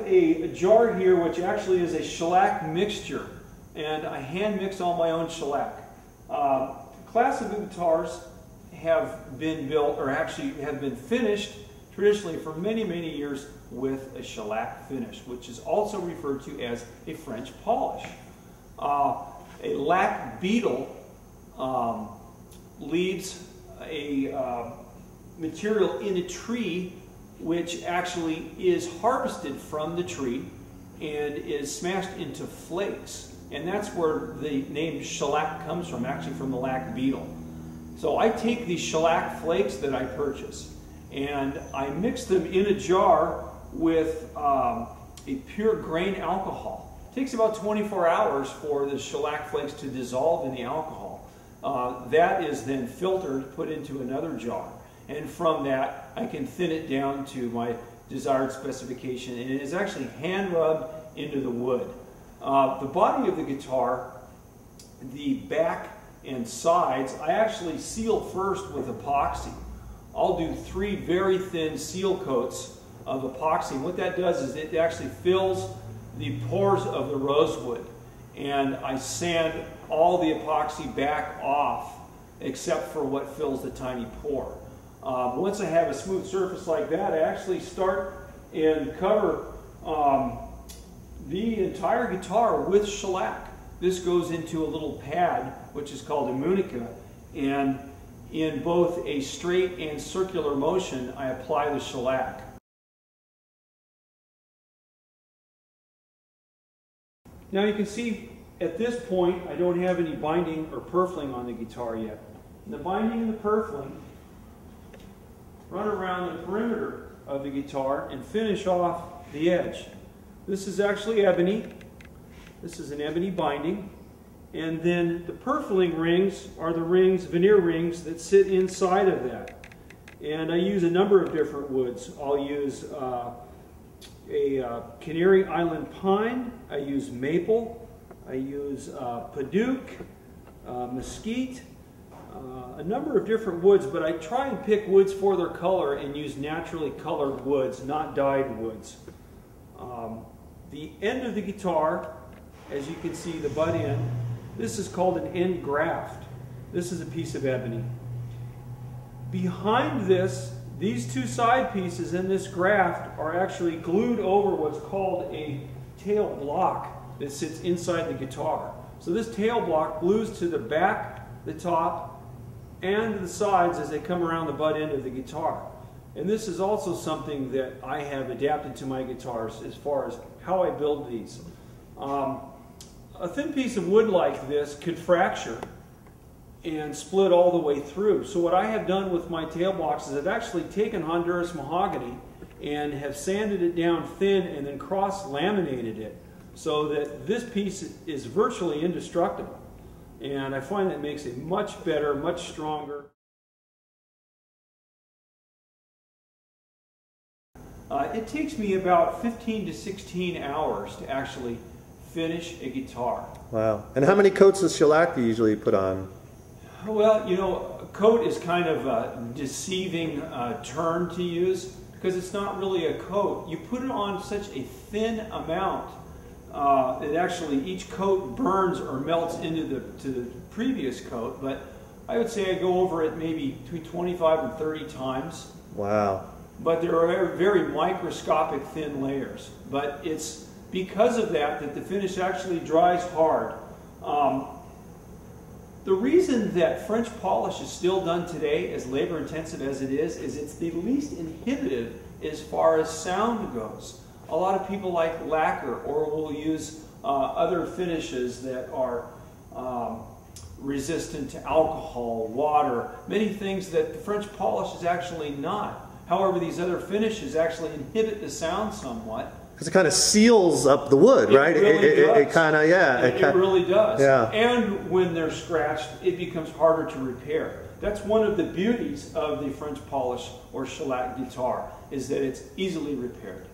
a jar here which actually is a shellac mixture, and I hand mix all my own shellac. Classical guitars have been built, or actually have been finished traditionally for many, many years with a shellac finish, which is also referred to as a French polish. A lac beetle leaves a material in a tree which actually is harvested from the tree and is smashed into flakes. And that's where the name shellac comes from, actually from the lac beetle. So I take these shellac flakes that I purchase and I mix them in a jar with a pure grain alcohol. It takes about 24 hours for the shellac flakes to dissolve in the alcohol. That is then filtered, put into another jar, and from that I can thin it down to my desired specification, and it is actually hand rubbed into the wood. The body of the guitar, the back and sides, I actually seal first with epoxy. I'll do 3 very thin seal coats of epoxy. And what that does is it actually fills the pores of the rosewood, and I sand all the epoxy back off except for what fills the tiny pore. Once I have a smooth surface like that, I actually start and cover the entire guitar with shellac. This goes into a little pad which is called a munica, and in both a straight and circular motion I apply the shellac. Now you can see at this point I don't have any binding or purfling on the guitar yet. And the binding and the purfling run around the perimeter of the guitar and finish off the edge. This is actually ebony. This is an ebony binding. And then the purfling rings are the rings, veneer rings, that sit inside of that. And I use a number of different woods. I'll use a Canary Island pine, I use maple, I use padauk, mesquite, a number of different woods, but I try and pick woods for their color and use naturally colored woods, not dyed woods. The end of the guitar, as you can see, the butt end, this is called an end graft. This is a piece of ebony. Behind this, these 2 side pieces and this graft are actually glued over what's called a tail block that sits inside the guitar. So this tail block glues to the back, the top, and the sides as they come around the butt end of the guitar. And this is also something that I have adapted to my guitars as far as how I build these. A thin piece of wood like this could fracture and split all the way through. So what I have done with my tail blocks is I've actually taken Honduras mahogany and have sanded it down thin and then cross-laminated it so that this piece is virtually indestructible. And I find that makes it much better, much stronger. It takes me about 15 to 16 hours to actually finish a guitar. Wow. And how many coats of shellac do you usually put on? Well, you know, a coat is kind of a deceiving term to use because it's not really a coat. You put it on such a thin amount that actually each coat burns or melts into the previous coat, but I would say I go over it maybe between 25 and 30 times. Wow. But there are very microscopic thin layers. But it's because of that that the finish actually dries hard. The reason that French polish is still done today, as labor intensive as it is it's the least inhibitive as far as sound goes. A lot of people like lacquer or will use other finishes that are resistant to alcohol, water, many things that the French polish is actually not. However, these other finishes actually inhibit the sound somewhat. Because it kind of seals up the wood, right? It kind of, yeah. It really does. Yeah. And when they're scratched, it becomes harder to repair. That's one of the beauties of the French polish or shellac guitar, is that it's easily repaired.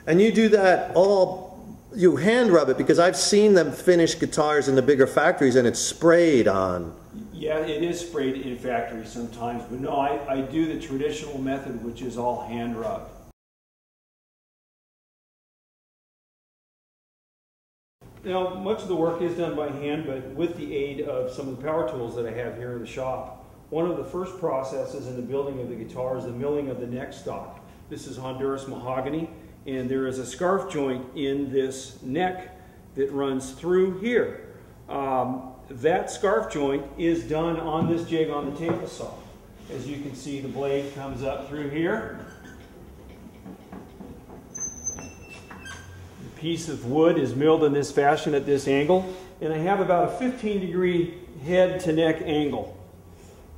And you do that all, you hand rub it, because I've seen them finish guitars in the bigger factories and it's sprayed on. Yeah, it is sprayed in factories sometimes, but no, I do the traditional method, which is all hand rubbed. Now, much of the work is done by hand, but with the aid of some of the power tools that I have here in the shop. One of the first processes in the building of the guitar is the milling of the neck stock. This is Honduras mahogany, and there is a scarf joint in this neck that runs through here. That scarf joint is done on this jig on the table saw. As you can see, the blade comes up through here. The piece of wood is milled in this fashion at this angle, and I have about a 15-degree head to neck angle.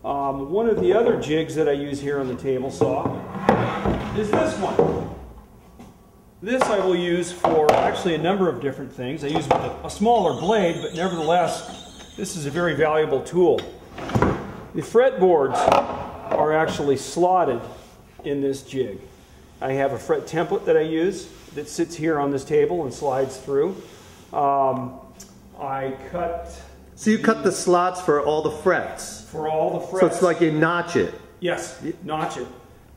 One of the other jigs that I use here on the table saw is this one. This I will use for actually a number of different things. I use it with a smaller blade, but nevertheless, this is a very valuable tool. The fretboards are actually slotted in this jig. I have a fret template that I use that sits here on this table and slides through. I cut... So you cut the slots for all the frets? For all the frets. So it's like you notch it? Yes, notch it.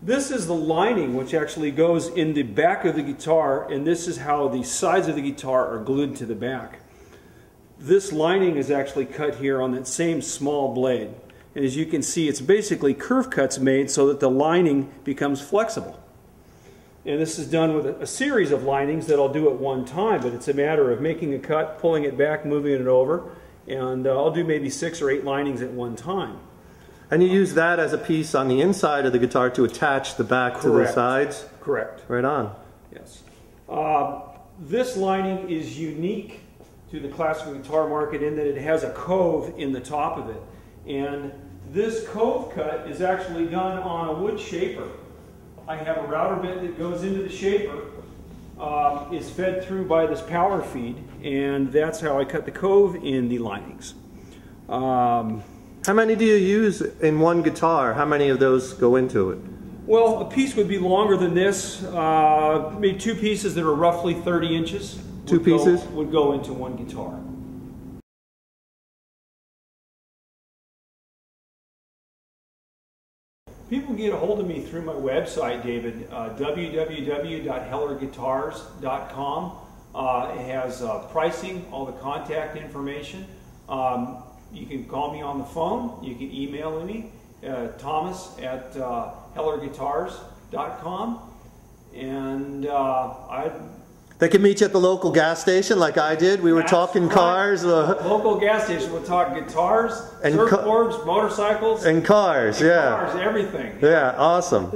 This is the lining which actually goes in the back of the guitar, and this is how the sides of the guitar are glued to the back. This lining is actually cut here on that same small blade. And as you can see, it's basically curve cuts made so that the lining becomes flexible. And this is done with a series of linings that I'll do at one time, but it's a matter of making a cut, pulling it back, moving it over, and I'll do maybe 6 or 8 linings at one time. And you use that as a piece on the inside of the guitar to attach the back to the sides? Correct. Right on. Yes. This lining is unique to the classical guitar market in that it has a cove in the top of it. And this cove cut is actually done on a wood shaper. I have a router bit that goes into the shaper, is fed through by this power feed, and that's how I cut the cove in the linings. How many do you use in one guitar? How many of those go into it? Well, a piece would be longer than this. Maybe 2 pieces that are roughly 30 inches. 2 pieces? Would go into one guitar. People can get a hold of me through my website, David, www.hellerguitars.com. It has pricing, all the contact information. You can call me on the phone. You can email me, thomas@hellerguitars.com. And they can meet you at the local gas station like I did. We were talking cars. Local gas station. We'll talk guitars, and surfboards, motorcycles. And cars, yeah. Cars, everything. Yeah, awesome.